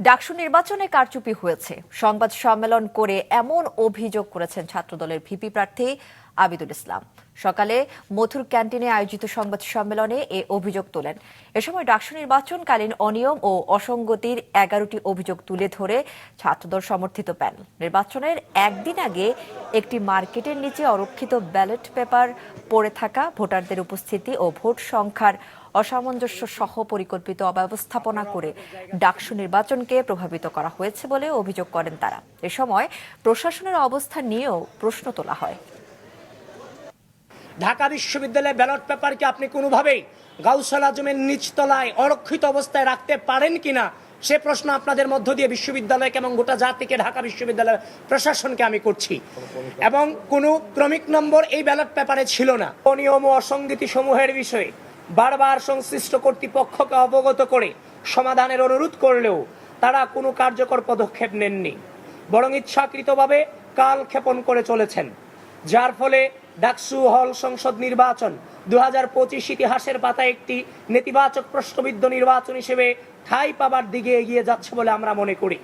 ডাকসু নির্বাচনে কারচুপি হয়েছে সংবাদ সম্মেলন করে এমন অভিযোগ করেছেন ছাত্রদলের ভিপি প্রার্থী আবিদুল ইসলাম। সকালে মথুর ক্যান্টিনে আয়োজিত সংবাদ সম্মেলনে এ অভিযোগ তোলেন। এ সময় ডাকসু নির্বাচনকালীন অনিয়ম ও অসঙ্গতির 11টি অভিযোগ তুলে ধরে ছাত্রদল সমর্থিত প্যানেল নির্বাচনের একদিন আগে একটি মার্কেটের নিচে অরক্ষিত ব্যালট পেপার পড়ে থাকা, ভোটারদের উপস্থিতি ও ভোট সংখ্যার অসামঞ্জস্য সহ পরিকল্পিত অব্যবস্থাপনা করে ডাকসু নির্বাচনকে প্রভাবিত করা হয়েছে বলে অভিযোগ করেন তারা। এ সময় প্রশাসনের অবস্থান নিয়েও প্রশ্ন তোলা হয়। ঢাকা বিশ্ববিদ্যালয়ের ব্যালট পেপারকে আপনি কোনোভাবেই গাউসুল আজমের নিচতলায় অরক্ষিত অবস্থায় রাখতে পারেন কিনা সে প্রশ্ন আপনাদের মধ্য দিয়ে বিশ্ববিদ্যালয়কে এবং গোটা জাতিকে, ঢাকা বিশ্ববিদ্যালয় প্রশাসনকে আমি করছি। এবং কোনো ক্রমিক নম্বর এই ব্যালট পেপারে ছিল না। অনিয়ম ও অসঙ্গতি সমূহের বিষয়ে বারবার সংশ্লিষ্ট কর্তৃপক্ষকে অবগত করে সমাধানের অনুরোধ করলেও তারা কোনো কার্যকর পদক্ষেপ নেননি, বরং ইচ্ছাকৃতভাবে কালক্ষেপণ করে চলেছেন, যার ফলে ডাকসু হল সংসদ নির্বাচন 2025 ইতিহাসের পাতায় একটি নেতিবাচক প্রশ্নবিদ্ধ নির্বাচন হিসেবে ঠাঁই পাবার দিকে এগিয়ে যাচ্ছে বলে আমরা মনে করি।